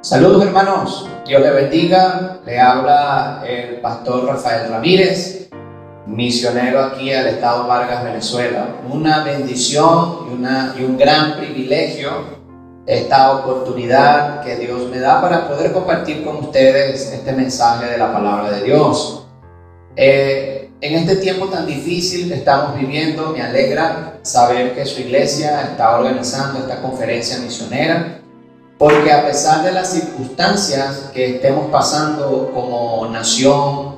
Saludos hermanos, Dios les bendiga. Le habla el pastor Rafael Ramírez, misionero aquí al estado Vargas, Venezuela. Una bendición y un gran privilegio esta oportunidad que Dios me da para poder compartir con ustedes este mensaje de la palabra de Dios. En este tiempo tan difícil que estamos viviendo, me alegra saber que su iglesia está organizando esta conferencia misionera, porque a pesar de las circunstancias que estemos pasando como nación,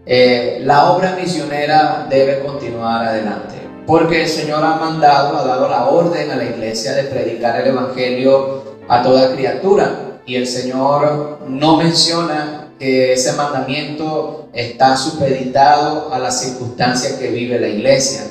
la obra misionera debe continuar adelante, porque el Señor ha dado la orden a la iglesia de predicar el evangelio a toda criatura, y el Señor no menciona que ese mandamiento está supeditado a las circunstancias que vive la iglesia.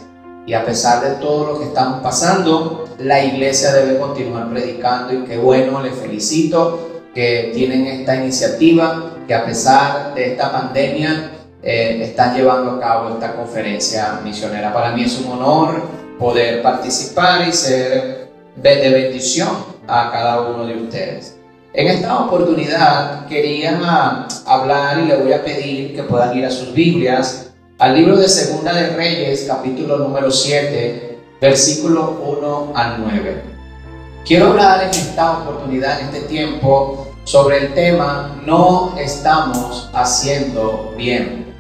Y a pesar de todo lo que estamos pasando, la iglesia debe continuar predicando, y qué bueno, les felicito que tienen esta iniciativa, que a pesar de esta pandemia están llevando a cabo esta conferencia misionera. Para mí es un honor poder participar y ser de bendición a cada uno de ustedes. En esta oportunidad quería hablar, y le voy a pedir que puedan ir a sus Biblias al libro de Segunda de Reyes, capítulo número 7, versículo 1 al 9. Quiero hablar en esta oportunidad, en este tiempo, sobre el tema: no estamos haciendo bien.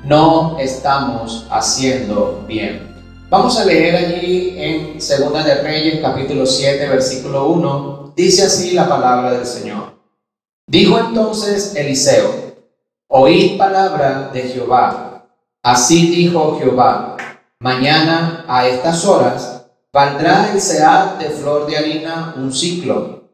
No estamos haciendo bien. Vamos a leer allí en Segunda de Reyes, capítulo 7, versículo 1. Dice así la palabra del Señor. Dijo entonces Eliseo: oíd palabra de Jehová. Así dijo Jehová: mañana a estas horas valdrá el seah de flor de harina un siclo,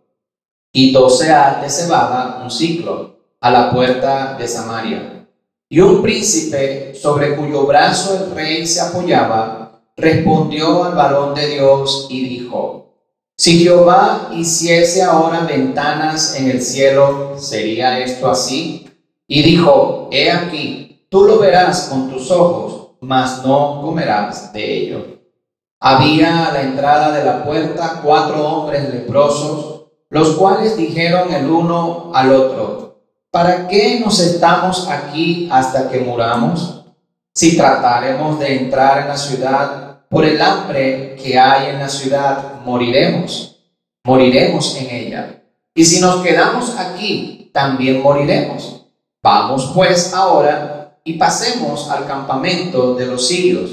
y 2 seah de cebada un siclo, a la puerta de Samaria. Y un príncipe, sobre cuyo brazo el rey se apoyaba, respondió al varón de Dios y dijo: si Jehová hiciese ahora ventanas en el cielo, ¿sería esto así? Y dijo: he aquí, tú lo verás con tus ojos, mas no comerás de ello. Había a la entrada de la puerta 4 hombres leprosos, los cuales dijeron el uno al otro: ¿para qué nos estamos aquí hasta que muramos? Si tratáremos de entrar en la ciudad, por el hambre que hay en la ciudad, moriremos en ella. Y si nos quedamos aquí, también moriremos. Vamos pues ahora y pasemos al campamento de los sirios.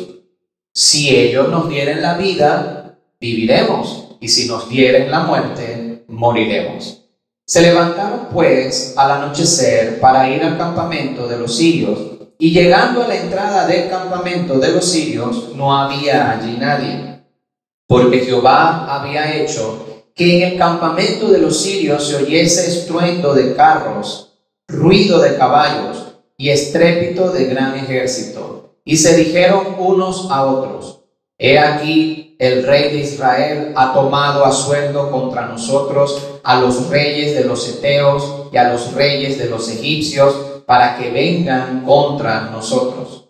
Si ellos nos dieren la vida, viviremos, y si nos dieren la muerte, moriremos. Se levantaron pues al anochecer para ir al campamento de los sirios, y llegando a la entrada del campamento de los sirios, no había allí nadie, porque Jehová había hecho que en el campamento de los sirios se oyese estruendo de carros, ruido de caballos y estrépito de gran ejército. Y se dijeron unos a otros: he aquí, el rey de Israel ha tomado a sueldo contra nosotros a los reyes de los heteos y a los reyes de los egipcios, para que vengan contra nosotros.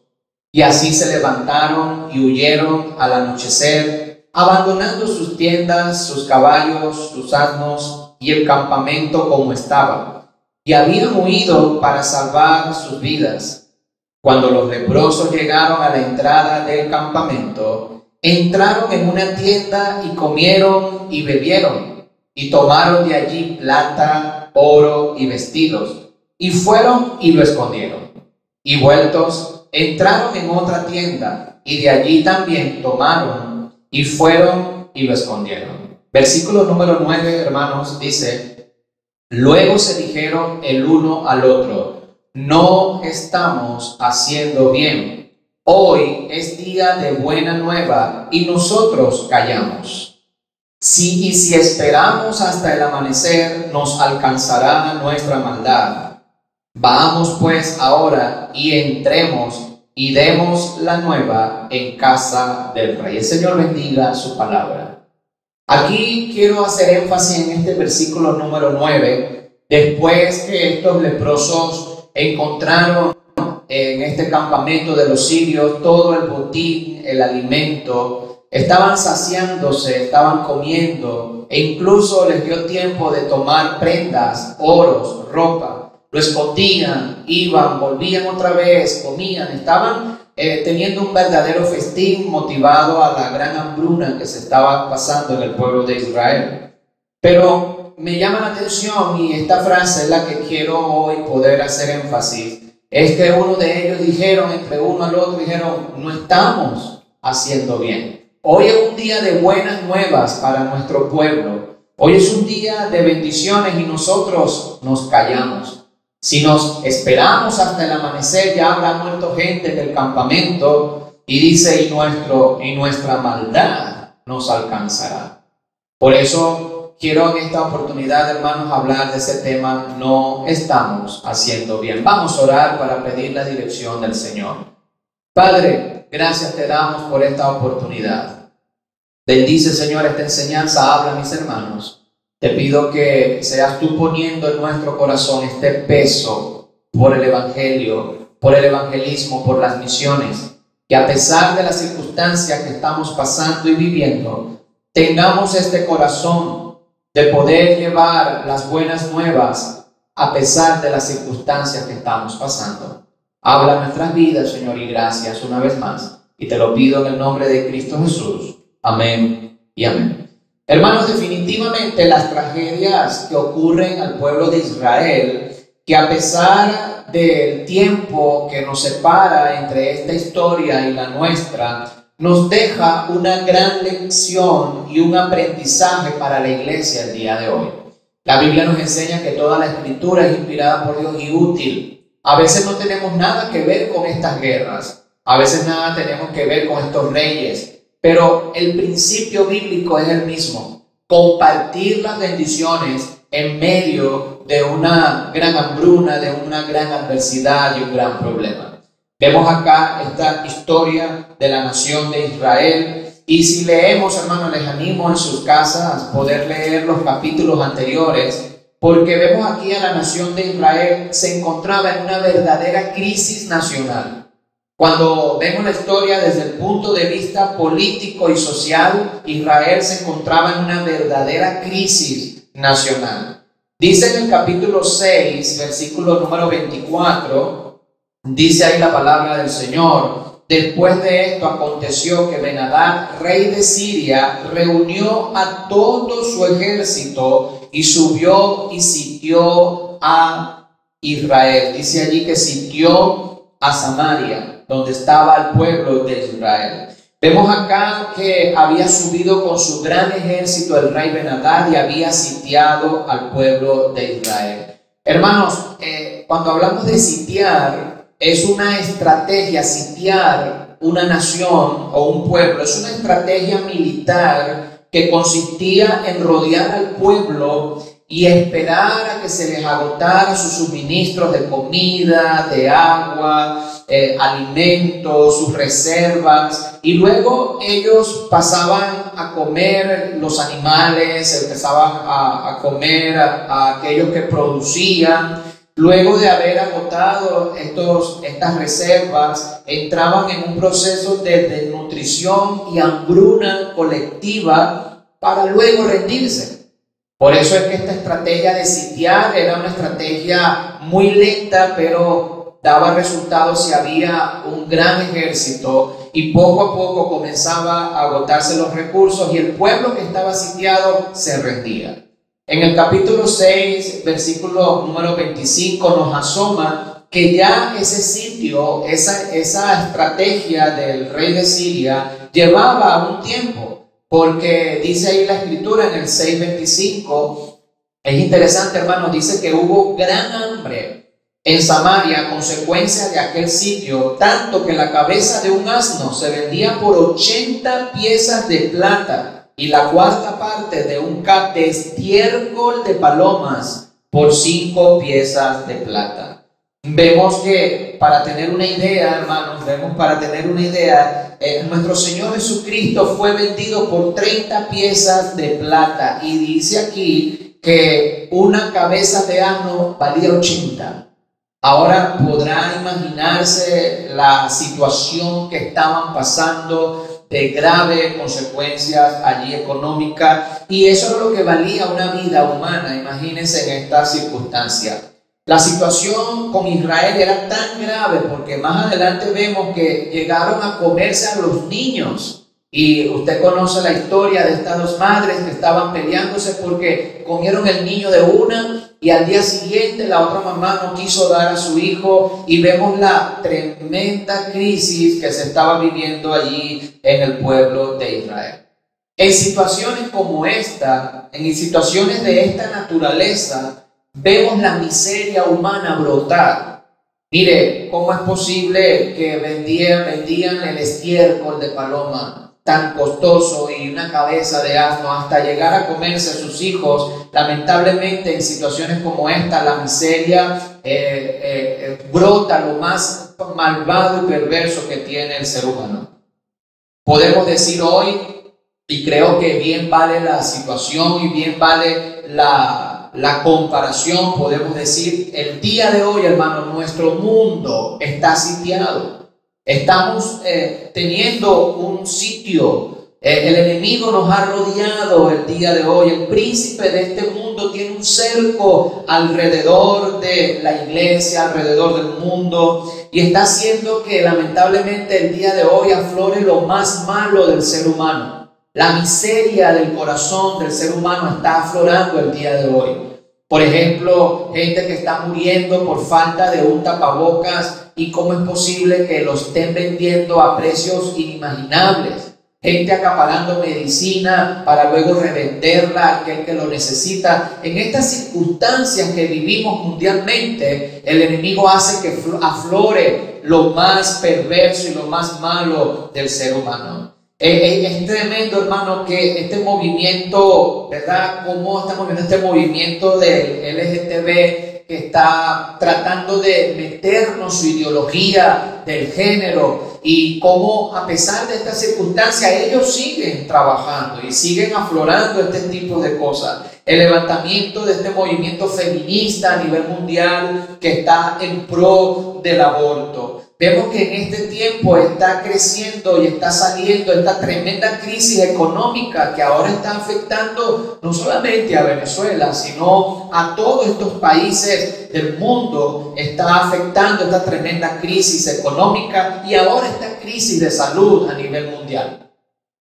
Y así se levantaron y huyeron al anochecer, abandonando sus tiendas, sus caballos, sus asnos y el campamento como estaba, y habían huido para salvar sus vidas. Cuando los leprosos llegaron a la entrada del campamento, entraron en una tienda y comieron y bebieron, y tomaron de allí plata, oro y vestidos, y fueron y lo escondieron. Y vueltos, entraron en otra tienda, y de allí también tomaron, y fueron y lo escondieron. Versículo número 9, hermanos, dice: luego se dijeron el uno al otro: no estamos haciendo bien. Hoy es día de buena nueva, y nosotros callamos. Si esperamos hasta el amanecer, nos alcanzará nuestra maldad. Vamos pues ahora y entremos y demos la nueva en casa del rey. El Señor bendiga su palabra. Aquí quiero hacer énfasis en este versículo número 9. Después que estos leprosos encontraron en este campamento de los sirios todo el botín, el alimento, estaban saciándose, estaban comiendo, e incluso les dio tiempo de tomar prendas, oros, ropa. Lo escondían, iban, volvían otra vez, comían, estaban teniendo un verdadero festín motivado a la gran hambruna que se estaba pasando en el pueblo de Israel. Pero me llama la atención, y esta frase es la que quiero hoy poder hacer énfasis, es que uno de ellos dijeron, entre uno al otro, dijeron, no estamos haciendo bien. Hoy es un día de buenas nuevas para nuestro pueblo. Hoy es un día de bendiciones y nosotros nos callamos. Si nos esperamos hasta el amanecer, ya habrá muerto gente del campamento, y dice, y nuestra maldad nos alcanzará. Por eso quiero en esta oportunidad, hermanos, hablar de ese tema, no estamos haciendo bien. Vamos a orar para pedir la dirección del Señor. Padre, gracias te damos por esta oportunidad. Bendice, Señor, esta enseñanza, habla a mis hermanos. Te pido que seas tú poniendo en nuestro corazón este peso por el Evangelio, por el evangelismo, por las misiones, que a pesar de las circunstancias que estamos pasando y viviendo, tengamos este corazón de poder llevar las buenas nuevas a pesar de las circunstancias que estamos pasando. Habla nuestras vidas, Señor, y gracias una vez más. Y te lo pido en el nombre de Cristo Jesús. Amén y amén. Hermanos, definitivamente las tragedias que ocurren al pueblo de Israel, que a pesar del tiempo que nos separa entre esta historia y la nuestra, nos deja una gran lección y un aprendizaje para la iglesia el día de hoy. La Biblia nos enseña que toda la escritura es inspirada por Dios y útil. A veces no tenemos nada que ver con estas guerras, a veces nada tenemos que ver con estos reyes, pero el principio bíblico es el mismo: compartir las bendiciones en medio de una gran hambruna, de una gran adversidad y un gran problema. Vemos acá esta historia de la nación de Israel, y si leemos, hermanos, les animo en sus casas poder leer los capítulos anteriores, porque vemos aquí a la nación de Israel se encontraba en una verdadera crisis nacional. Cuando vemos la historia desde el punto de vista político y social, Israel se encontraba en una verdadera crisis nacional. Dice en el capítulo 6, versículo número 24, dice ahí la palabra del Señor: después de esto aconteció que Ben-Hadad, rey de Siria, reunió a todo su ejército y subió y sitió a Israel. Dice allí que sitió a Samaria, donde estaba el pueblo de Israel. Vemos acá que había subido con su gran ejército el rey Ben-Hadad y había sitiado al pueblo de Israel. Hermanos, cuando hablamos de sitiar, es una estrategia. Sitiar una nación o un pueblo es una estrategia militar que consistía en rodear al pueblo y esperar a que se les agotara sus suministros de comida, de agua, alimentos, sus reservas, y luego ellos pasaban a comer los animales, empezaban a comer a aquellos que producían. Luego de haber agotado estas reservas, entraban en un proceso de desnutrición y hambruna colectiva para luego rendirse. Por eso es que esta estrategia de sitiar era una estrategia muy lenta, pero daba resultados si había un gran ejército, y poco a poco comenzaba a agotarse los recursos y el pueblo que estaba sitiado se rendía. En el capítulo 6, versículo número 25, nos asoma que ya ese sitio, esa estrategia del rey de Siria llevaba un tiempo. Porque dice ahí la escritura en el 6:25, es interesante, hermano, dice que hubo gran hambre en Samaria a consecuencia de aquel sitio, tanto que la cabeza de un asno se vendía por 80 piezas de plata y la cuarta parte de un cap de estiércol de palomas por 5 piezas de plata. Vemos que, para tener una idea, hermanos, nuestro Señor Jesucristo fue vendido por 30 piezas de plata, y dice aquí que una cabeza de asno valía 80. Ahora podrá imaginarse la situación que estaban pasando de graves consecuencias allí económicas, y eso es lo que valía una vida humana. Imagínense en esta circunstancia. La situación con Israel era tan grave porque más adelante vemos que llegaron a comerse a los niños. Y usted conoce la historia de estas dos madres que estaban peleándose porque comieron el niño de una y al día siguiente la otra mamá no quiso dar a su hijo, y vemos la tremenda crisis que se estaba viviendo allí en el pueblo de Israel. En situaciones como esta, en situaciones de esta naturaleza, vemos la miseria humana brotar. Mire, ¿cómo es posible que vendían el estiércol de paloma tan costoso y una cabeza de asno hasta llegar a comerse a sus hijos? Lamentablemente, en situaciones como esta, la miseria brota lo más malvado y perverso que tiene el ser humano. Podemos decir hoy, y creo que bien vale la situación y bien vale la comparación, podemos decir, el día de hoy, hermano, nuestro mundo está sitiado. Estamos teniendo un sitio. El enemigo nos ha rodeado el día de hoy. El príncipe de este mundo tiene un cerco alrededor de la iglesia, alrededor del mundo, y está haciendo que lamentablemente el día de hoy aflore lo más malo del ser humano. La miseria del corazón del ser humano está aflorando el día de hoy. Por ejemplo, gente que está muriendo por falta de un tapabocas, y cómo es posible que lo estén vendiendo a precios inimaginables. Gente acaparando medicina para luego revenderla a aquel que lo necesita. En estas circunstancias que vivimos mundialmente, el enemigo hace que aflore lo más perverso y lo más malo del ser humano. Es tremendo, hermano, que este movimiento, ¿verdad? Cómo estamos viendo este movimiento del LGTB, que está tratando de meternos su ideología del género, y cómo a pesar de esta circunstancia ellos siguen trabajando y siguen aflorando este tipo de cosas. El levantamiento de este movimiento feminista a nivel mundial que está en pro del aborto. Vemos que en este tiempo está creciendo y está saliendo esta tremenda crisis económica que ahora está afectando no solamente a Venezuela, sino a todos estos países del mundo. Está afectando esta tremenda crisis económica y ahora esta crisis de salud a nivel mundial.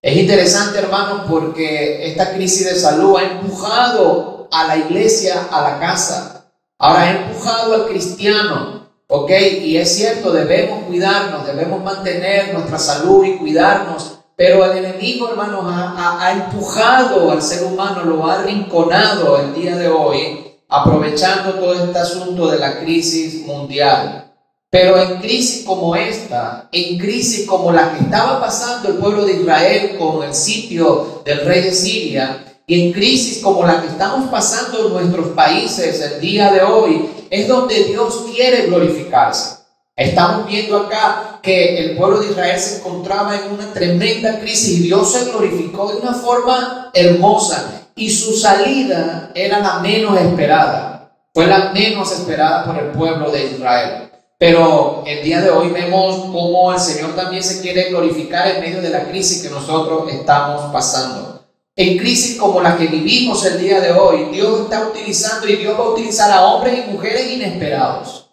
Es interesante, hermanos, porque esta crisis de salud ha empujado a la iglesia a la casa. Ahora ha empujado al cristiano. Ok, y es cierto, debemos cuidarnos, debemos mantener nuestra salud y cuidarnos, pero el enemigo, hermanos, ha empujado al ser humano, lo ha arrinconado el día de hoy, aprovechando todo este asunto de la crisis mundial. Pero en crisis como esta, en crisis como la que estaba pasando el pueblo de Israel con el sitio del rey de Siria, y en crisis como la que estamos pasando en nuestros países el día de hoy, es donde Dios quiere glorificarse. Estamos viendo acá que el pueblo de Israel se encontraba en una tremenda crisis y Dios se glorificó de una forma hermosa, y su salida era la menos esperada. Fue la menos esperada por el pueblo de Israel. Pero el día de hoy vemos cómo el Señor también se quiere glorificar en medio de la crisis que nosotros estamos pasando. En crisis como la que vivimos el día de hoy, Dios está utilizando y Dios va a utilizar a hombres y mujeres inesperados.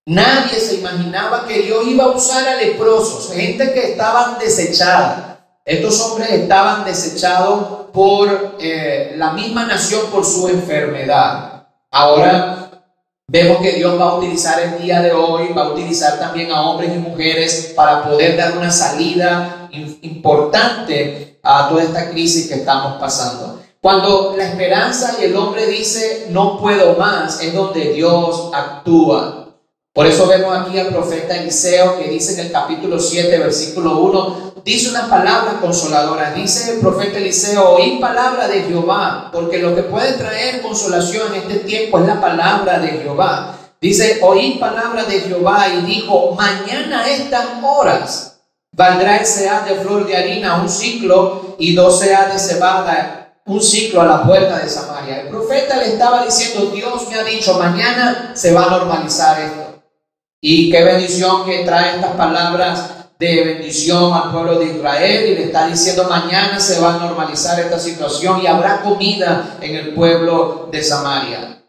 Nadie se imaginaba que Dios iba a usar a leprosos, gente que estaban desechadas. Estos hombres estaban desechados por la misma nación por su enfermedad. Ahora vemos que Dios va a utilizar el día de hoy, va a utilizar también a hombres y mujeres para poder dar una salida importante a toda esta crisis que estamos pasando. Cuando la esperanza y el hombre dice no puedo más, es donde Dios actúa. Por eso vemos aquí al profeta Eliseo que dice en el capítulo 7 versículo 1, dice unas palabras consoladoras. Dice el profeta Eliseo: oí palabra de Jehová, porque lo que puede traer consolación en este tiempo es la palabra de Jehová. Dice: oí palabra de Jehová, y dijo: mañana a estas horas valdrá el seah de flor de harina un ciclo, y 2 seah de cebada un ciclo a la puerta de Samaria. El profeta le estaba diciendo: Dios me ha dicho, mañana se va a normalizar esto. Y qué bendición que trae estas palabras de bendición al pueblo de Israel y le está diciendo: mañana se va a normalizar esta situación y habrá comida en el pueblo de Samaria.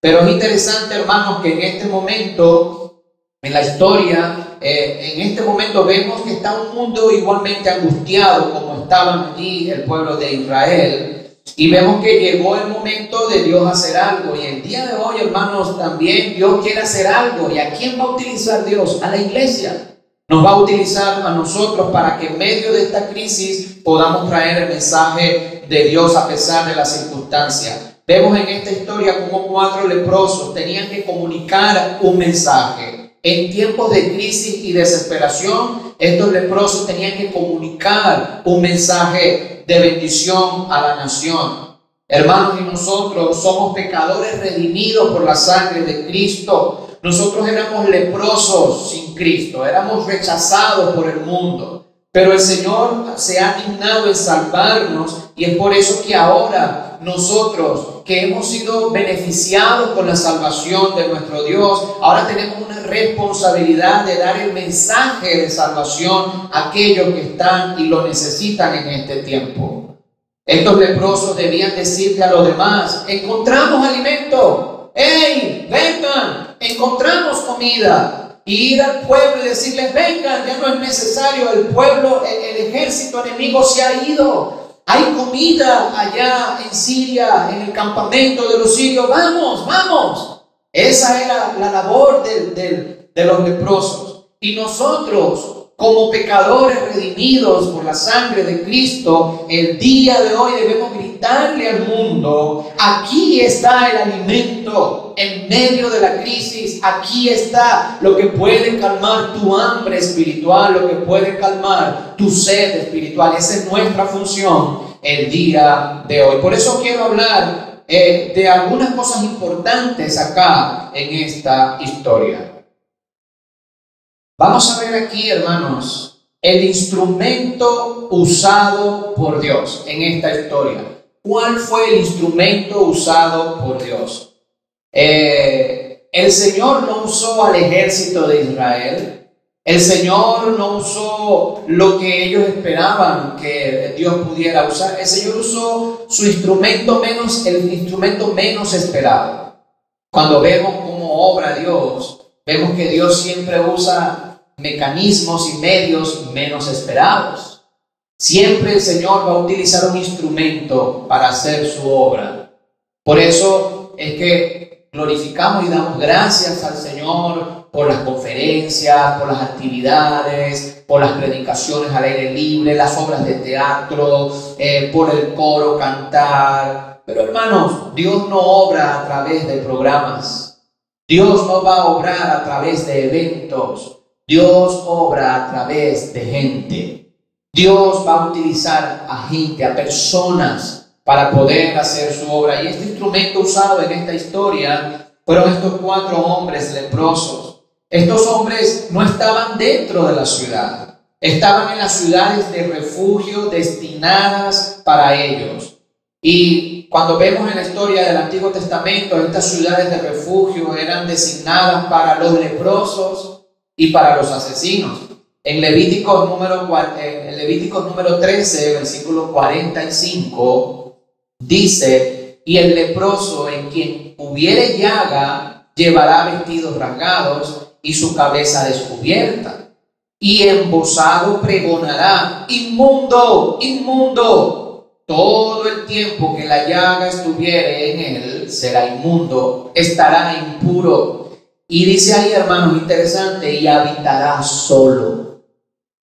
Pero es interesante, hermanos, que en este momento, en la historia, en este momento vemos que está un mundo igualmente angustiado como estaban allí el pueblo de Israel. Y vemos que llegó el momento de Dios hacer algo. Y el día de hoy, hermanos, también Dios quiere hacer algo. ¿Y a quién va a utilizar Dios? A la iglesia. Nos va a utilizar a nosotros para que en medio de esta crisis podamos traer el mensaje de Dios a pesar de las circunstancias. Vemos en esta historia cómo 4 leprosos tenían que comunicar un mensaje. En tiempos de crisis y desesperación, estos leprosos tenían que comunicar un mensaje de bendición a la nación. Hermanos, y nosotros somos pecadores redimidos por la sangre de Cristo. Nosotros éramos leprosos sin Cristo, éramos rechazados por el mundo, pero el Señor se ha dignado en salvarnos, y es por eso que ahora nosotros, que hemos sido beneficiados con la salvación de nuestro Dios, ahora tenemos una responsabilidad de dar el mensaje de salvación a aquellos que están y lo necesitan en este tiempo. Estos leprosos debían decirle a los demás: encontramos alimento, ¡hey, vengan! Encontramos comida. Y ir al pueblo y decirles: vengan, ya no es necesario, el pueblo, el ejército enemigo se ha ido. Hay comida allá en Siria, en el campamento de los sirios. Vamos, vamos. Esa era la labor de los leprosos. Y nosotros, como pecadores redimidos por la sangre de Cristo, el día de hoy debemos gritarle al mundo: aquí está el alimento en medio de la crisis. Aquí está lo que puede calmar tu hambre espiritual, lo que puede calmar tu sed espiritual. Esa es nuestra función el día de hoy. Por eso quiero hablar de algunas cosas importantes acá en esta historia. Vamos a ver aquí, hermanos, el instrumento usado por Dios en esta historia. ¿Cuál fue el instrumento usado por Dios? El Señor no usó al ejército de Israel. El Señor no usó lo que ellos esperaban que Dios pudiera usar. El Señor usó su instrumento menos, el instrumento menos esperado. Cuando vemos cómo obra Dios, vemos que Dios siempre usa mecanismos y medios menos esperados. Siempre el Señor va a utilizar un instrumento para hacer su obra. Por eso es que glorificamos y damos gracias al Señor por las conferencias, por las actividades, por las predicaciones al aire libre, las obras de teatro, por el coro, cantar. Pero hermanos, Dios no obra a través de programas. Dios no va a obrar a través de eventos. Dios obra a través de gente. Dios va a utilizar a gente, a personas, para poder hacer su obra. Y este instrumento usado en esta historia fueron estos 4 hombres leprosos. Estos hombres no estaban dentro de la ciudad. Estaban en las ciudades de refugio destinadas para ellos. Y cuando vemos en la historia del Antiguo Testamento, estas ciudades de refugio eran designadas para los leprosos y para los asesinos. En Levítico número 13, versículo 45, dice: y el leproso en quien hubiere llaga llevará vestidos rasgados y su cabeza descubierta, y embozado pregonará: inmundo, inmundo. Todo el tiempo que la llaga estuviere en él será inmundo, estará impuro. Y dice ahí, hermanos, interesante: y habitará solo.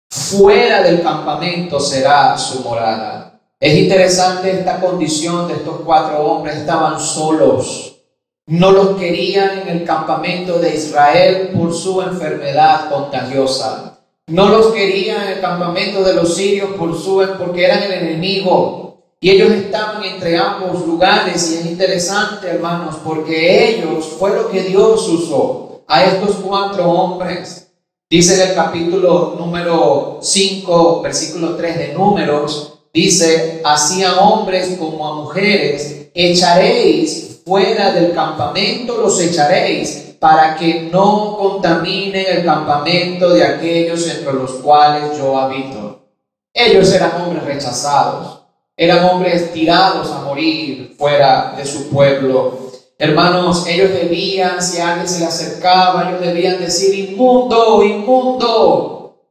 Fuera del campamento será su morada. Es interesante esta condición de estos 4 hombres. Estaban solos. No los querían en el campamento de Israel por su enfermedad contagiosa. No los querían en el campamento de los sirios porque eran el enemigo. Y ellos estaban entre ambos lugares. Y es interesante, hermanos, porque ellos fue lo que Dios usó a estos 4 hombres. Dice en el capítulo número 5, versículo 3 de Números, dice: así a hombres como a mujeres echaréis fuera del campamento, los echaréis, para que no contaminen el campamento de aquellos entre los cuales yo habito. Ellos eran hombres rechazados, eran hombres tirados a morir fuera de su pueblo. Hermanos, ellos debían, si alguien se le acercaba, ellos debían decir: inmundo, inmundo.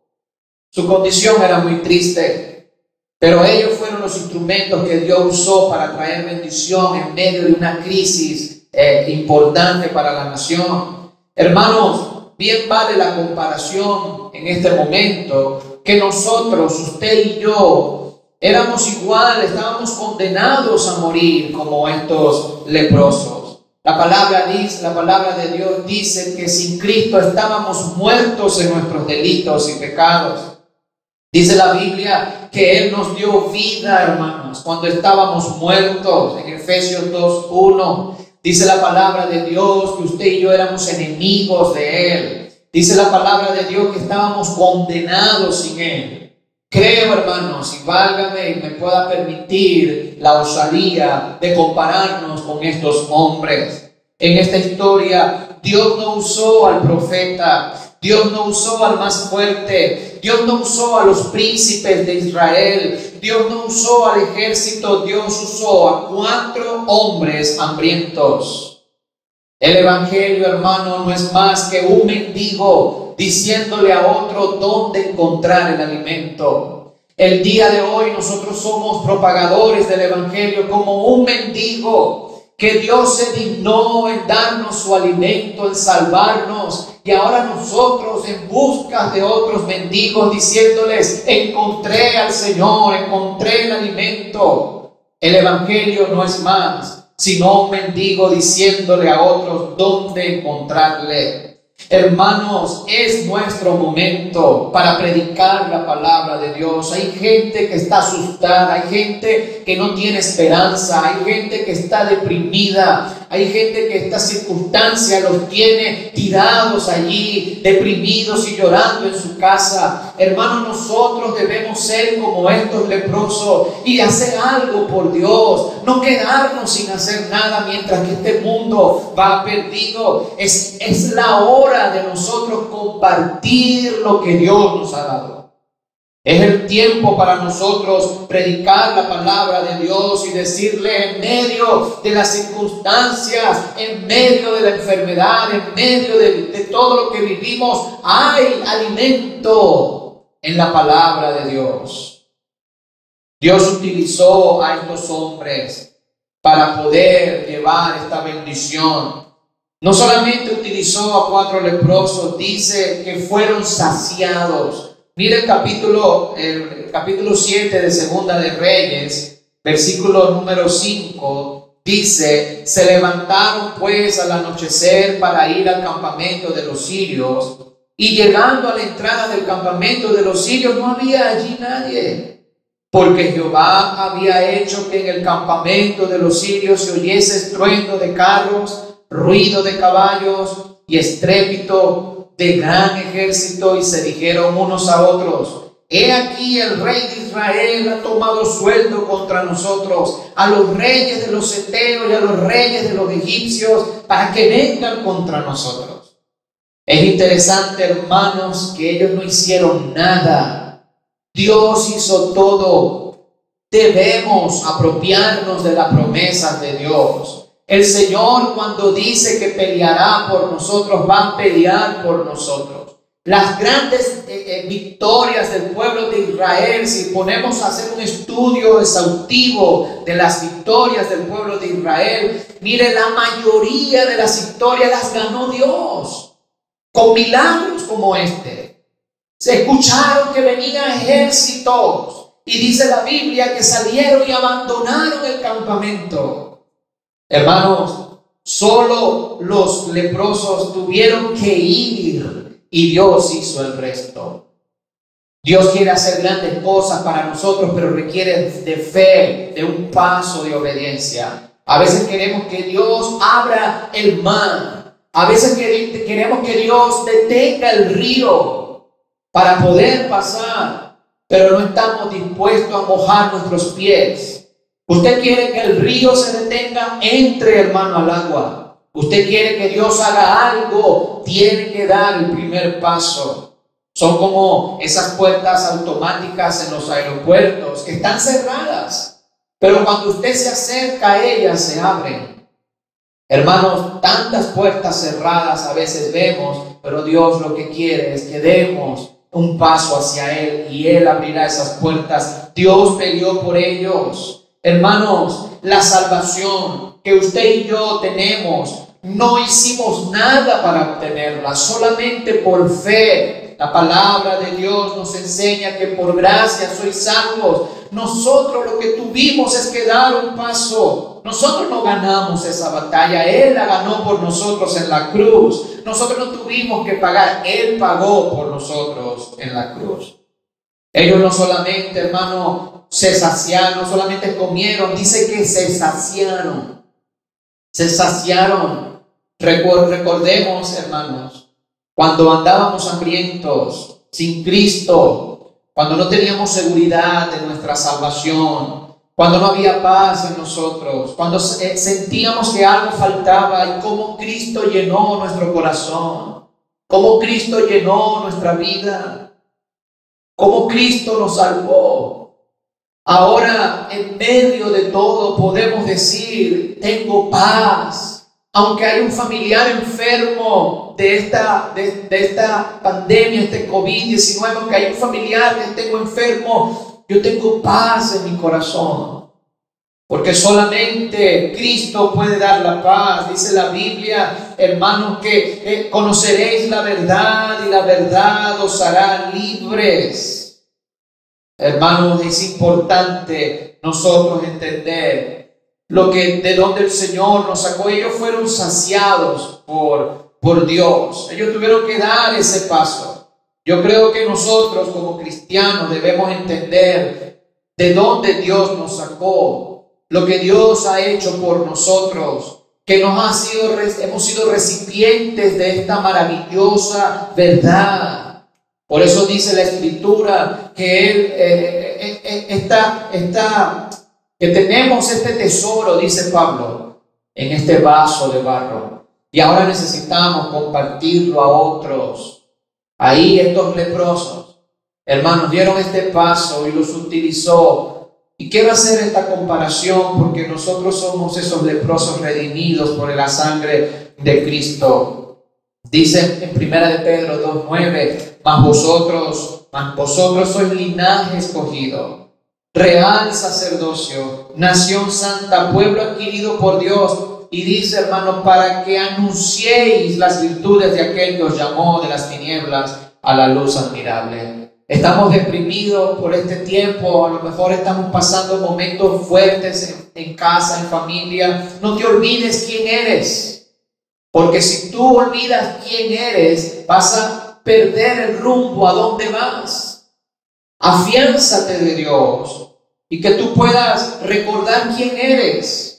Su condición era muy triste, pero ellos fueron los instrumentos que Dios usó para traer bendición en medio de una crisis importante para la nación. Hermanos, bien vale la comparación en este momento que nosotros, usted y yo, éramos igual, estábamos condenados a morir como estos leprosos. La palabra de Dios dice que sin Cristo estábamos muertos en nuestros delitos y pecados. Dice la Biblia que Él nos dio vida, hermanos, cuando estábamos muertos. En Efesios 2:1 dice la palabra de Dios que usted y yo éramos enemigos de Él. Dice la palabra de Dios que estábamos condenados sin Él. Creo, hermanos, y válgame y me pueda permitir la osadía de compararnos con estos hombres. En esta historia, Dios no usó al profeta, Dios no usó al más fuerte, Dios no usó a los príncipes de Israel, Dios no usó al ejército, Dios usó a 4 hombres hambrientos. El evangelio, hermano, no es más que un mendigo diciéndole a otro dónde encontrar el alimento. El día de hoy nosotros somos propagadores del evangelio como un mendigo que Dios se dignó en darnos su alimento, en salvarnos, y ahora nosotros en busca de otros mendigos diciéndoles: encontré al Señor, encontré el alimento. El evangelio no es más sino un mendigo diciéndole a otros dónde encontrarle. Hermanos, es nuestro momento para predicar la palabra de Dios. Hay gente que está asustada, hay gente que no tiene esperanza, hay gente que está deprimida, hay gente que esta circunstancia los tiene tirados allí, deprimidos y llorando en su casa. Hermanos, nosotros debemos ser como estos leprosos y hacer algo por Dios, no quedarnos sin hacer nada mientras que este mundo va perdido. Es la hora de nosotros compartir lo que Dios nos ha dado. Es el tiempo para nosotros predicar la palabra de Dios y decirle en medio de las circunstancias, en medio de la enfermedad, en medio de todo lo que vivimos, hay alimento en la palabra de Dios. Dios utilizó a estos hombres para poder llevar esta bendición. No solamente utilizó a 4 leprosos, dice que fueron saciados. Mira el capítulo 7 de Segunda de Reyes, versículo número 5, dice: se levantaron pues al anochecer para ir al campamento de los sirios, y llegando a la entrada del campamento de los sirios no había allí nadie, porque Jehová había hecho que en el campamento de los sirios se oyese estruendo de carros, ruido de caballos y estrépito de gran ejército, y se dijeron unos a otros: he aquí el rey de Israel ha tomado sueldo contra nosotros, a los reyes de los heteos y a los reyes de los egipcios, para que vengan contra nosotros. Es interesante, hermanos, que ellos no hicieron nada. Dios hizo todo. Debemos apropiarnos de las promesas de Dios. El Señor, cuando dice que peleará por nosotros, va a pelear por nosotros. Las grandes victorias del pueblo de Israel, si ponemos a hacer un estudio exhaustivo de las victorias del pueblo de Israel, mire, la mayoría de las victorias las ganó Dios, con milagros como este. Se escucharon que venían ejércitos, y dice la Biblia que salieron y abandonaron el campamento. Hermanos, solo los leprosos tuvieron que ir y Dios hizo el resto. Dios quiere hacer grandes cosas para nosotros, pero requiere de fe, de un paso de obediencia. A veces queremos que Dios abra el mar. A veces queremos que Dios detenga el río para poder pasar, pero no estamos dispuestos a mojar nuestros pies. Usted quiere que el río se detenga, entre, hermano, al agua. Usted quiere que Dios haga algo, tiene que dar el primer paso. Son como esas puertas automáticas en los aeropuertos que están cerradas, pero cuando usted se acerca a ellas se abren. Hermanos, tantas puertas cerradas a veces vemos, pero Dios lo que quiere es que demos un paso hacia Él y Él abrirá esas puertas. Dios peleó por ellos. Hermanos, la salvación que usted y yo tenemos, no hicimos nada para obtenerla, solamente por fe. La palabra de Dios nos enseña que por gracia sois salvos. Nosotros lo que tuvimos es que dar un paso. Nosotros no ganamos esa batalla, Él la ganó por nosotros en la cruz. Nosotros no tuvimos que pagar, Él pagó por nosotros en la cruz. Ellos no solamente, hermano, se saciaron, no solamente comieron, dice que se saciaron. Se saciaron. Recordemos, hermanos, cuando andábamos hambrientos, sin Cristo, cuando no teníamos seguridad de nuestra salvación, cuando no había paz en nosotros, cuando sentíamos que algo faltaba, y cómo Cristo llenó nuestro corazón, cómo Cristo llenó nuestra vida, cómo Cristo nos salvó. Ahora, en medio de todo, podemos decir, tengo paz. Aunque hay un familiar enfermo de esta pandemia, este COVID-19, aunque hay un familiar que tengo enfermo, yo tengo paz en mi corazón. Porque solamente Cristo puede dar la paz. Dice la Biblia, hermanos, que conoceréis la verdad y la verdad os hará libres. Hermanos, es importante nosotros entender de donde el Señor nos sacó. Ellos fueron saciados por Dios. Ellos tuvieron que dar ese paso. Yo creo que nosotros como cristianos debemos entender de dónde Dios nos sacó, lo que Dios ha hecho por nosotros, que hemos sido recipientes de esta maravillosa verdad. Por eso dice la Escritura que que tenemos este tesoro, dice Pablo, en este vaso de barro. Y ahora necesitamos compartirlo a otros. Ahí estos leprosos, hermanos, dieron este paso y los utilizó. Y quiero hacer esta comparación porque nosotros somos esos leprosos redimidos por la sangre de Cristo. Dice en 1 de Pedro 2:9, mas vosotros sois linaje escogido, real sacerdocio, nación santa, pueblo adquirido por Dios. Y dice, hermano, para que anunciéis las virtudes de aquel que os llamó de las tinieblas a la luz admirable. Estamos deprimidos por este tiempo, a lo mejor estamos pasando momentos fuertes en casa, en familia. No te olvides quién eres, porque si tú olvidas quién eres, vas a perder el rumbo a dónde vas. Afiánzate de Dios y que tú puedas recordar quién eres.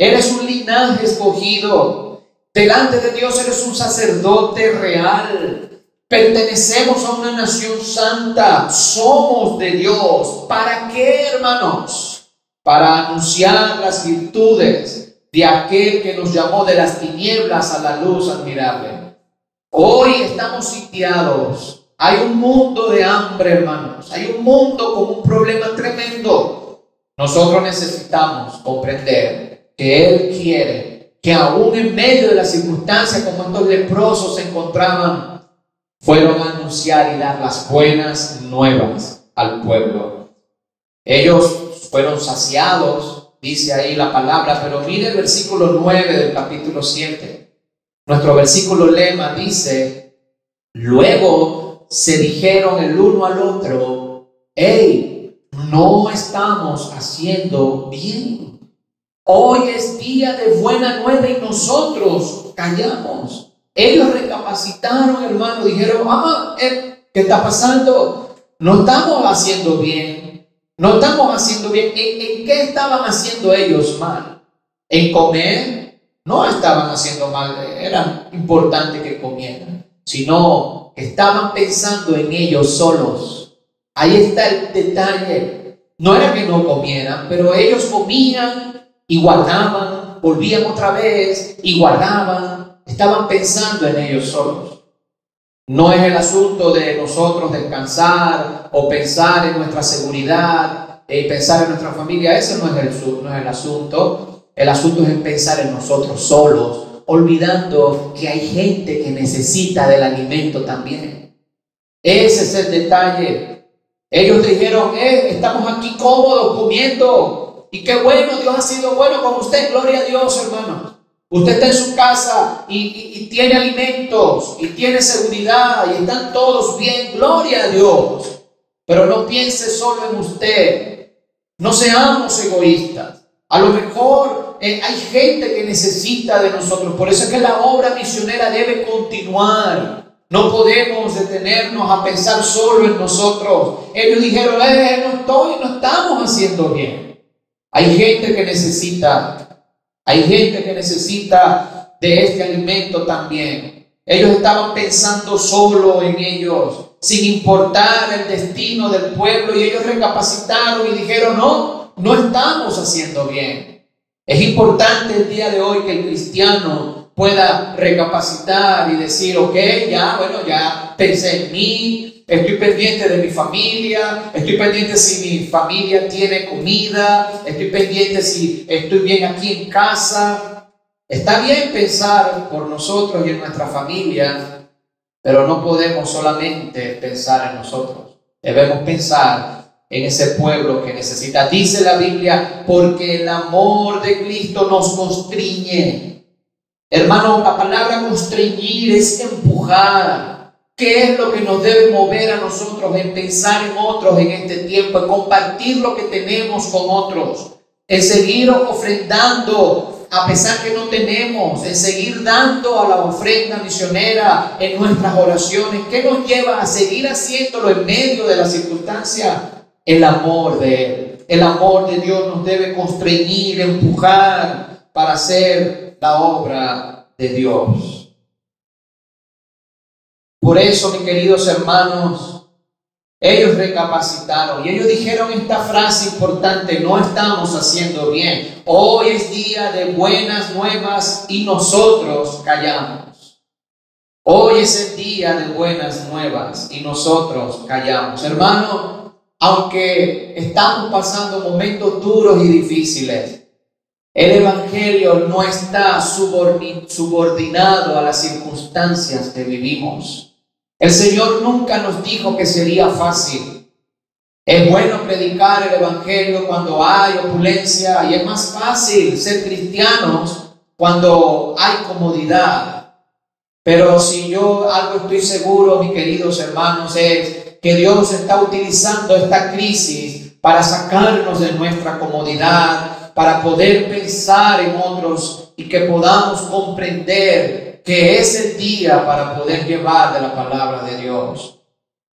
Eres un linaje escogido. Delante de Dios eres un sacerdote real. Pertenecemos a una nación santa. Somos de Dios. ¿Para qué, hermanos? Para anunciar las virtudes de aquel que nos llamó de las tinieblas a la luz admirable. Hoy estamos sitiados. Hay un mundo de hambre, hermanos. Hay un mundo con un problema tremendo. Nosotros necesitamos comprender que Él quiere que aún en medio de las circunstancias como estos leprosos se encontraban, fueron a anunciar y dar las buenas nuevas al pueblo. Ellos fueron saciados, dice ahí la palabra, pero mire el versículo 9 del capítulo 7. Nuestro versículo lema dice, luego se dijeron el uno al otro, hey, no estamos haciendo bien. Hoy es día de buena nueva y nosotros callamos. Ellos recapacitaron, hermano, dijeron, ¿qué está pasando? No estamos haciendo bien. No estamos haciendo bien. ¿En qué estaban haciendo ellos mal? ¿En comer? No estaban haciendo mal. Era importante que comieran. Sino que estaban pensando en ellos solos. Ahí está el detalle. No era que no comieran, pero ellos comían y guardaban volvían otra vez y guardaban, estaban pensando en ellos solos. No es el asunto de nosotros descansar o pensar en nuestra seguridad, pensar en nuestra familia. Ese no es el asunto. El asunto es en pensar en nosotros solos, olvidando que hay gente que necesita del alimento también. Ese es el detalle. Ellos dijeron, estamos aquí cómodos comiendo, y qué bueno, Dios ha sido bueno con usted, gloria a Dios, hermanos. Usted está en su casa y tiene alimentos y tiene seguridad y están todos bien, gloria a Dios. Pero no piense solo en usted, no seamos egoístas. A lo mejor hay gente que necesita de nosotros, por eso es que la obra misionera debe continuar. No podemos detenernos a pensar solo en nosotros. Ellos dijeron, no estamos haciendo bien. Hay gente que necesita de este alimento también. Ellos estaban pensando solo en ellos, sin importar el destino del pueblo, y ellos recapacitaron y dijeron, no estamos haciendo bien. Es importante el día de hoy que el cristiano pueda recapacitar y decir, ya pensé en mí, estoy pendiente de mi familia, estoy pendiente si mi familia tiene comida, estoy pendiente si estoy bien aquí en casa. Está bien pensar por nosotros y en nuestra familia, pero no podemos solamente pensar en nosotros. Debemos pensar en ese pueblo que necesita. Dice la Biblia, porque el amor de Cristo nos constriñe. Hermano, la palabra constreñir es empujar. ¿Qué es lo que nos debe mover a nosotros en pensar en otros en este tiempo, en compartir lo que tenemos con otros, en seguir ofrendando a pesar que no tenemos, en seguir dando a la ofrenda misionera en nuestras oraciones? ¿Qué nos lleva a seguir haciéndolo en medio de las circunstancias? El amor de Él, el amor de Dios nos debe constreñir, empujar para hacer la obra de Dios. Por eso, mis queridos hermanos, ellos recapacitaron y ellos dijeron esta frase importante: no estamos haciendo bien. Hoy es día de buenas nuevas y nosotros callamos. Hoy es el día de buenas nuevas y nosotros callamos. Hermano, aunque estamos pasando momentos duros y difíciles, el Evangelio no está subordinado a las circunstancias que vivimos. El Señor nunca nos dijo que sería fácil. Es bueno predicar el Evangelio cuando hay opulencia, y es más fácil ser cristianos cuando hay comodidad. Pero si yo algo estoy seguro, mis queridos hermanos, es que Dios está utilizando esta crisis para sacarnos de nuestra comodidad, para poder pensar en otros y que podamos comprender que es el día para poder llevar de la palabra de Dios.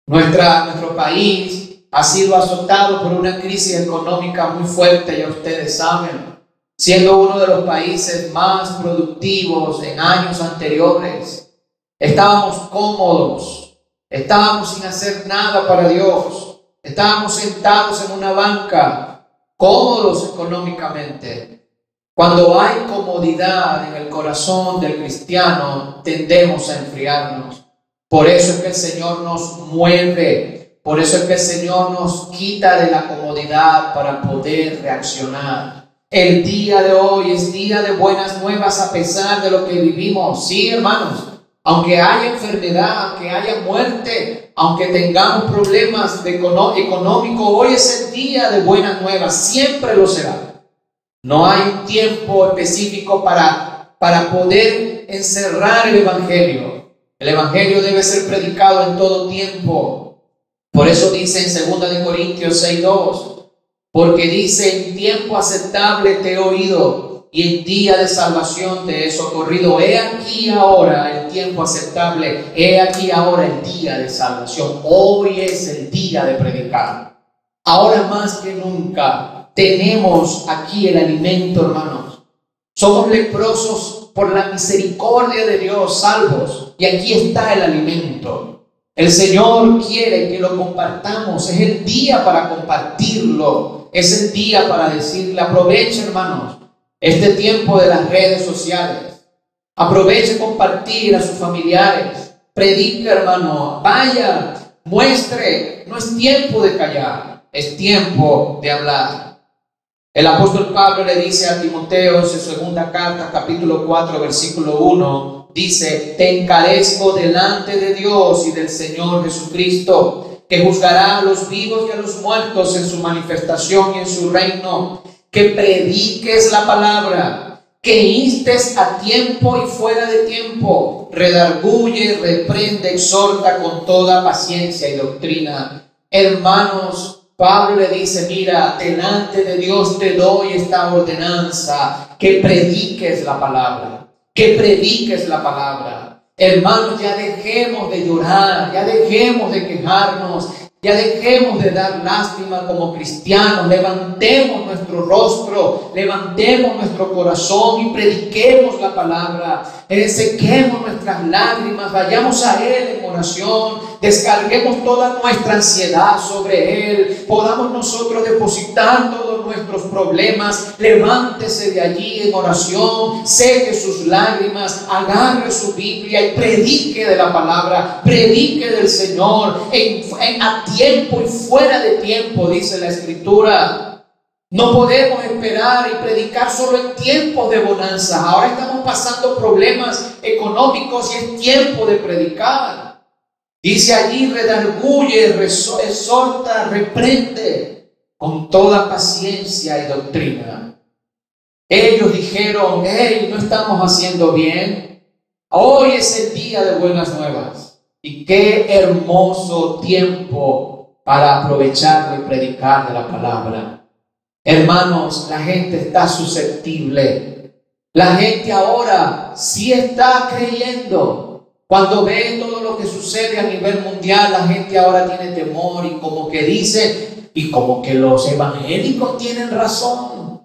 Nuestro país ha sido azotado por una crisis económica muy fuerte, ya ustedes saben, siendo uno de los países más productivos en años anteriores. Estábamos cómodos, estábamos sin hacer nada para Dios, estábamos sentados en una banca, cómodos económicamente. Cuando hay comodidad en el corazón del cristiano, tendemos a enfriarnos. Por eso es que el Señor nos mueve, por eso es que el Señor nos quita de la comodidad para poder reaccionar. El día de hoy es día de buenas nuevas a pesar de lo que vivimos. Sí, hermanos, aunque haya enfermedad, aunque haya muerte, aunque tengamos problemas económicos, hoy es el día de buenas nuevas, siempre lo será. No hay un tiempo específico para poder encerrar el Evangelio. El Evangelio debe ser predicado en todo tiempo. Por eso dice en 2 Corintios 6:2, porque dice: en tiempo aceptable te he oído y en día de salvación te he socorrido. He aquí ahora el tiempo aceptable, he aquí ahora el día de salvación. Hoy es el día de predicar. Ahora más que nunca tenemos aquí el alimento, hermanos. Somos leprosos por la misericordia de Dios, salvos, y aquí está el alimento. El Señor quiere que lo compartamos. Es el día para compartirlo. Es el día para decirle: aprovecha, hermanos. este tiempo de las redes sociales. Aproveche compartir a sus familiares. Predique, hermano. Vaya, muestre. No es tiempo de callar, es tiempo de hablar. El apóstol Pablo le dice a Timoteo en su segunda carta, capítulo 4, versículo 1, dice: te encarezco delante de Dios y del Señor Jesucristo, que juzgará a los vivos y a los muertos en su manifestación y en su reino, que prediques la palabra, que instes a tiempo y fuera de tiempo, redarguye, reprende, exhorta con toda paciencia y doctrina. Hermanos, Pablo le dice: mira, delante de Dios te doy esta ordenanza, que prediques la palabra, que prediques la palabra. Hermanos, ya dejemos de llorar, ya dejemos de quejarnos, ya dejemos de dar lástima como cristianos. Levantemos nuestro rostro, levantemos nuestro corazón y prediquemos la palabra. Sequemos nuestras lágrimas, vayamos a Él en oración, descarguemos toda nuestra ansiedad sobre Él, podamos nosotros depositar todos nuestros problemas. Levántese de allí en oración, seque sus lágrimas, agarre su Biblia y predique de la palabra, predique del Señor a tiempo y fuera de tiempo, dice la Escritura. No podemos esperar y predicar solo en tiempos de bonanza. Ahora estamos pasando problemas económicos y es tiempo de predicar. Dice allí: redarguye, exhorta, reprende con toda paciencia y doctrina. Ellos dijeron: hey, no estamos haciendo bien. Hoy es el día de buenas nuevas. Y qué hermoso tiempo para aprovecharlo y predicar de la palabra. Hermanos, la gente está susceptible. La gente ahora sí está creyendo. Cuando ve todo lo que sucede a nivel mundial, la gente ahora tiene temor y como que dice, y como que los evangélicos tienen razón.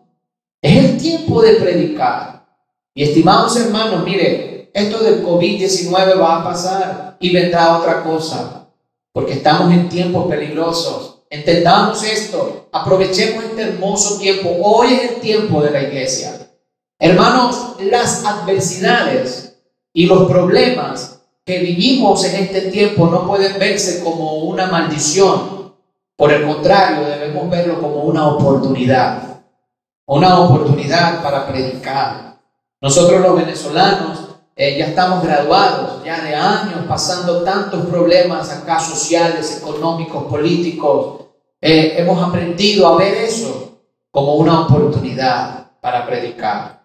Es el tiempo de predicar. Y estimados hermanos, mire, esto del COVID-19 va a pasar y vendrá otra cosa, porque estamos en tiempos peligrosos. Entendamos esto, aprovechemos este hermoso tiempo. Hoy es el tiempo de la iglesia. Hermanos, las adversidades y los problemas que vivimos en este tiempo no pueden verse como una maldición. Por el contrario, debemos verlo como una oportunidad para predicar. Nosotros los venezolanos ya estamos graduados, ya de años, pasando tantos problemas acá sociales, económicos, políticos. Hemos aprendido a ver eso como una oportunidad para predicar.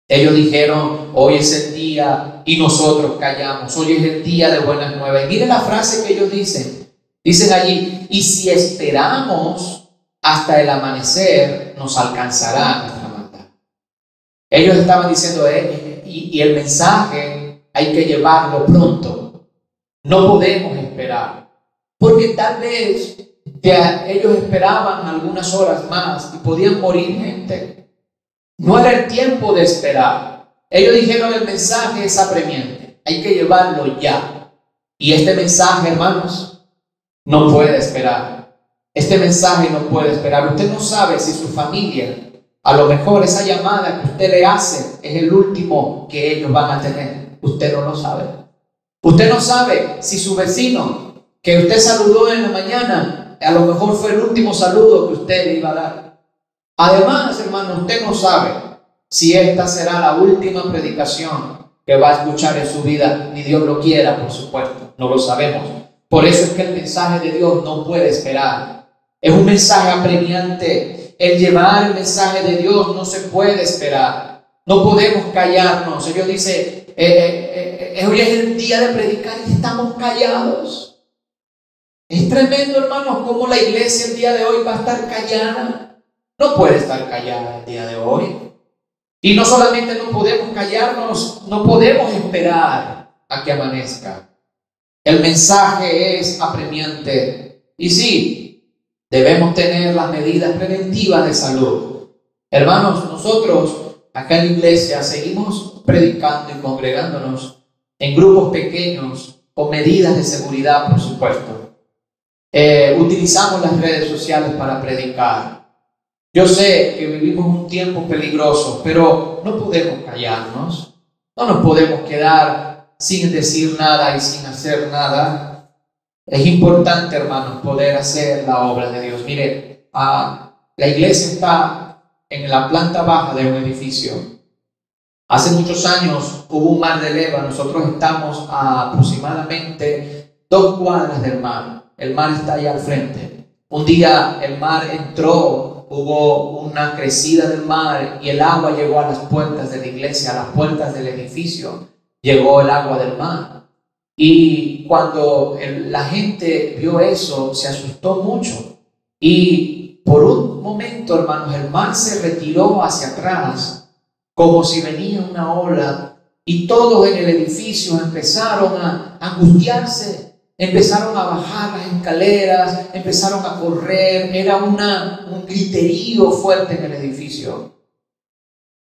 Ellos dijeron: hoy es el día, y nosotros callamos. Hoy es el día de buenas nuevas. Y miren la frase que ellos dicen. Dicen allí: y si esperamos hasta el amanecer, nos alcanzará nuestra maldad. Ellos estaban diciendo: y el mensaje hay que llevarlo pronto. No podemos esperar, porque tal vez ellos esperaban algunas horas más y podían morir gente. No era el tiempo de esperar. Ellos dijeron: el mensaje es apremiante, hay que llevarlo ya. Y este mensaje, hermanos, no puede esperar. Este mensaje no puede esperar. Usted no sabe si su familia, a lo mejor esa llamada que usted le hace es el último que ellos van a tener. Usted no lo sabe. Usted no sabe si su vecino que usted saludó en la mañana, a lo mejor fue el último saludo que usted le iba a dar. Además, hermano, usted no sabe si esta será la última predicación que va a escuchar en su vida. Ni Dios lo quiera, por supuesto. No lo sabemos. Por eso es que el mensaje de Dios no puede esperar. Es un mensaje apremiante. El llevar el mensaje de Dios no se puede esperar. No podemos callarnos. Ellos dicen: hoy es el día de predicar y estamos callados. Es tremendo, hermanos, cómo la iglesia el día de hoy va a estar callada. No puede estar callada el día de hoy. Y no solamente no podemos callarnos, no podemos esperar a que amanezca. El mensaje es apremiante. Y sí, debemos tener las medidas preventivas de salud. Hermanos, nosotros acá en la iglesia seguimos predicando y congregándonos en grupos pequeños con medidas de seguridad, por supuesto. Utilizamos las redes sociales para predicar. Yo sé que vivimos un tiempo peligroso, pero no podemos callarnos. No nos podemos quedar sin decir nada y sin hacer nada. Es importante, hermanos, poder hacer la obra de Dios. Mire, la iglesia está en la planta baja de un edificio. Hace muchos años hubo un mar de leva. Nosotros estamos a aproximadamente 2 cuadras del mar. El mar está allá al frente. Un día el mar entró, hubo una crecida del mar y el agua llegó a las puertas de la iglesia, a las puertas del edificio. Llegó el agua del mar. Y cuando la gente vio eso, se asustó mucho. Y por un momento, hermanos, el mar se retiró hacia atrás, como si venía una ola, y todos en el edificio empezaron a angustiarse, empezaron a bajar las escaleras, empezaron a correr. Era un griterío fuerte en el edificio.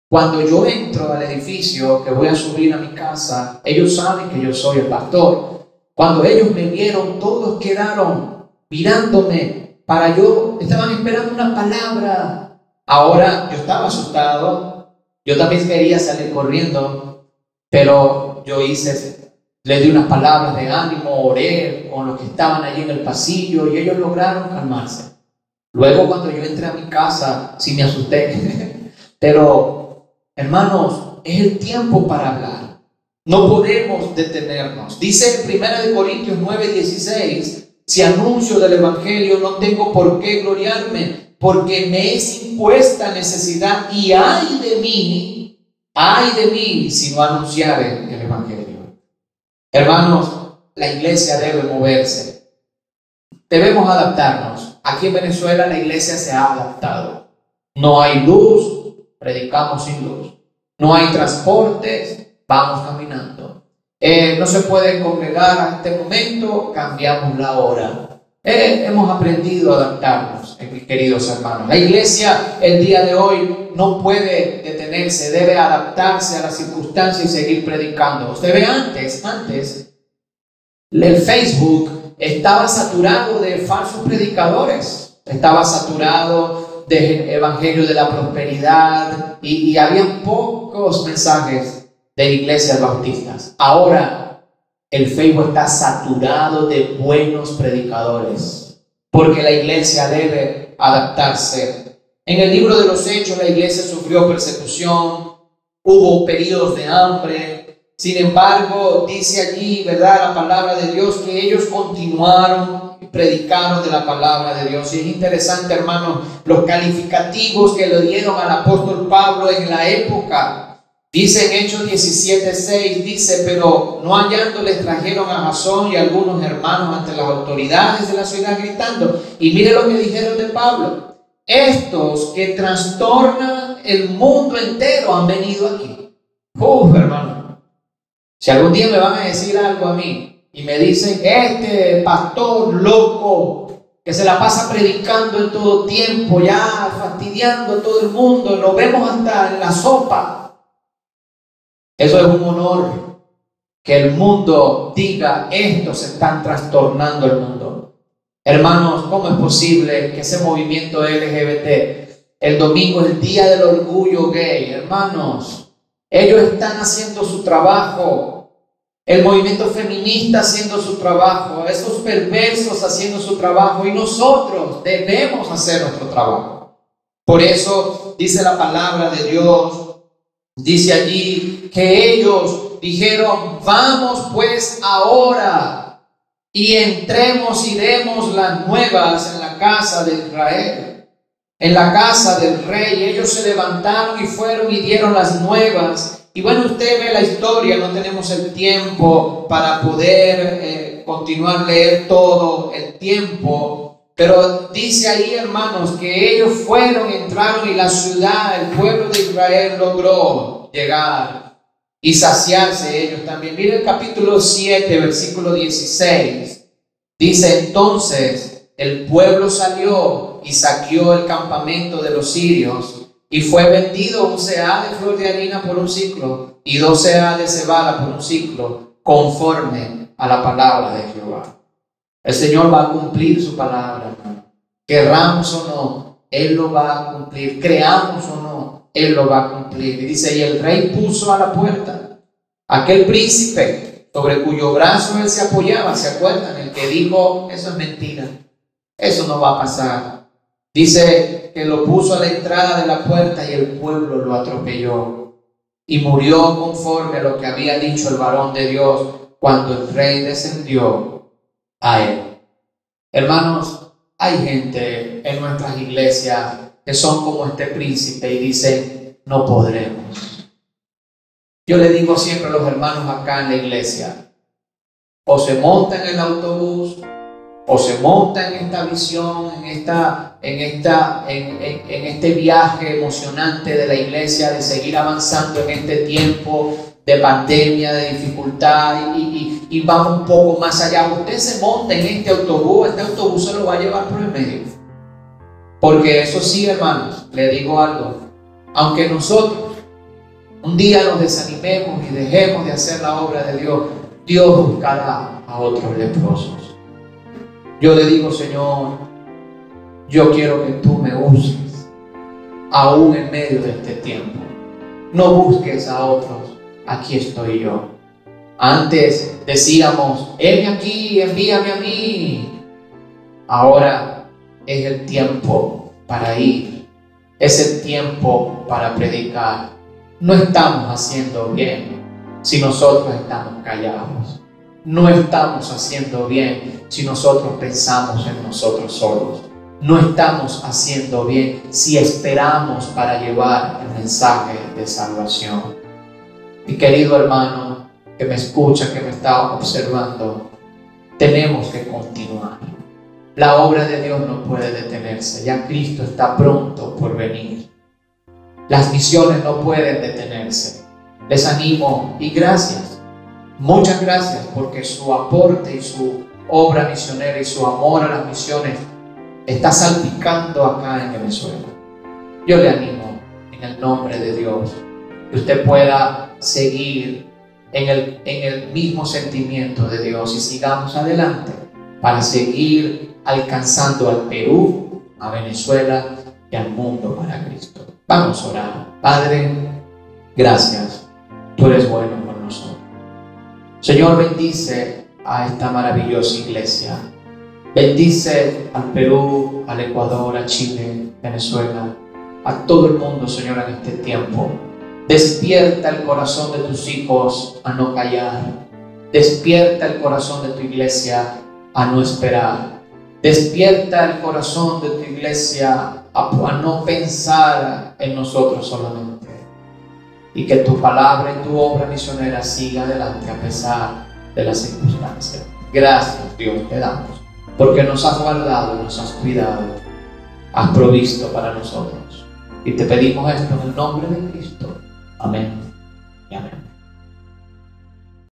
Cuando yo entro al edificio, que voy a subir a mi casa, ellos saben que yo soy el pastor. Cuando ellos me vieron, todos quedaron mirándome estaban esperando una palabra. Ahora yo estaba asustado. Yo también quería salir corriendo, pero les di unas palabras de ánimo, oré con los que estaban allí en el pasillo y ellos lograron calmarse. Luego, cuando yo entré a mi casa, sí me asusté, pero hermanos, es el tiempo para hablar. No podemos detenernos. Dice en 1 Corintios 9:16, si anuncio del evangelio, no tengo por qué gloriarme, porque me es impuesta necesidad, y ay de mí si no anunciare el evangelio. Hermanos, la iglesia debe moverse. Debemos adaptarnos. Aquí en Venezuela la iglesia se ha adaptado. No hay luz, predicamos sin luz. No hay transportes, vamos caminando. No se puede congregar a este momento, cambiamos la hora. Hemos aprendido a adaptarnos, mis queridos hermanos. La iglesia el día de hoy no puede detenerse, debe adaptarse a las circunstancias y seguir predicando. Usted ve antes el Facebook estaba saturado de falsos predicadores, estaba saturado de evangelio de la prosperidad y había pocos mensajes de iglesias bautistas. Ahora el Facebook está saturado de buenos predicadores, porque la iglesia debe adaptarse. En el libro de los Hechos, la iglesia sufrió persecución, hubo periodos de hambre. Sin embargo, dice allí, ¿verdad?, la palabra de Dios, que ellos continuaron y predicaron de la palabra de Dios. Y es interesante, hermanos, los calificativos que le dieron al apóstol Pablo en la época. Dice en Hechos 17:6, dice, pero no hallándoles trajeron a Jasón y algunos hermanos ante las autoridades de la ciudad gritando. Y mire lo que dijeron de Pablo: estos que trastornan el mundo entero han venido aquí. Hermano, si algún día me van a decir algo a mí y me dicen, este pastor loco que se la pasa predicando en todo tiempo, ya fastidiando a todo el mundo, lo vemos hasta en la sopa. Eso es un honor, que el mundo diga, estos están trastornando el mundo. Hermanos, ¿cómo es posible que ese movimiento LGBT, el domingo es el día del orgullo gay? Hermanos, ellos están haciendo su trabajo. El movimiento feminista haciendo su trabajo, esos perversos haciendo su trabajo, y nosotros debemos hacer nuestro trabajo. Por eso dice la palabra de Dios. Dice allí que ellos dijeron, vamos pues ahora y entremos y demos las nuevas en la casa de Israel, en la casa del rey. Ellos se levantaron y fueron y dieron las nuevas. Y bueno, usted ve la historia, no tenemos el tiempo para poder continuar a leer todo el tiempo. Pero dice ahí, hermanos, que ellos fueron, entraron y la ciudad, el pueblo de Israel logró llegar y saciarse ellos también. Mira el capítulo 7, versículo 16. Dice, entonces el pueblo salió y saqueó el campamento de los sirios y fue vendido un seah de flor de harina por un siclo y 2 seah de cebada por un siclo, conforme a la palabra de Jehová. El Señor va a cumplir su palabra, hermano. Querramos o no, Él lo va a cumplir, creamos o no, Él lo va a cumplir. Y dice, y el rey puso a la puerta aquel príncipe sobre cuyo brazo él se apoyaba. ¿Se acuerdan? El que dijo, eso es mentira, eso no va a pasar. Dice que lo puso a la entrada de la puerta y el pueblo lo atropelló. Y murió conforme a lo que había dicho el varón de Dios cuando el rey descendió a él. Hermanos, hay gente en nuestras iglesias que son como este príncipe y dicen, no podremos. Yo le digo siempre a los hermanos acá en la iglesia, o se monta en el autobús, o se monta en esta visión, en este viaje emocionante de la iglesia, de seguir avanzando en este tiempo de pandemia, de dificultad, y vamos un poco más allá. Usted se monta en este autobús se lo va a llevar por el medio. Porque eso sí, hermanos, le digo algo, aunque nosotros un día nos desanimemos y dejemos de hacer la obra de Dios, Dios buscará a otros leprosos. Yo le digo, Señor, yo quiero que tú me uses aún en medio de este tiempo. No busques a otros, aquí estoy yo. Antes decíamos, heme aquí, envíame a mí. Ahora es el tiempo para ir, es el tiempo para predicar. No estamos haciendo bien si nosotros estamos callados. No estamos haciendo bien si nosotros pensamos en nosotros solos. No estamos haciendo bien si esperamos para llevar el mensaje de salvación. Mi querido hermano que me escucha, que me está observando, tenemos que continuar. La obra de Dios no puede detenerse. Ya Cristo está pronto por venir. Las misiones no pueden detenerse. Les animo y gracias. Muchas gracias porque su aporte y su obra misionera y su amor a las misiones está salpicando acá en Venezuela. Yo le animo en el nombre de Dios que usted pueda seguir en el mismo sentimiento de Dios y sigamos adelante para seguir alcanzando al Perú, a Venezuela y al mundo para Cristo. Vamos a orar. Padre, gracias. Tú eres bueno con nosotros. Señor, bendice a esta maravillosa iglesia. Bendice al Perú, al Ecuador, a Chile, Venezuela, a todo el mundo, Señor, en este tiempo. Despierta el corazón de tus hijos a no callar. Despierta el corazón de tu iglesia a no esperar. Despierta el corazón de tu iglesia a no pensar en nosotros solamente. Y que tu palabra y tu obra misionera siga adelante a pesar de las circunstancias. Gracias, Dios, te damos, porque nos has guardado, nos has cuidado, has provisto para nosotros. Y te pedimos esto en el nombre de Cristo. Amén y amén.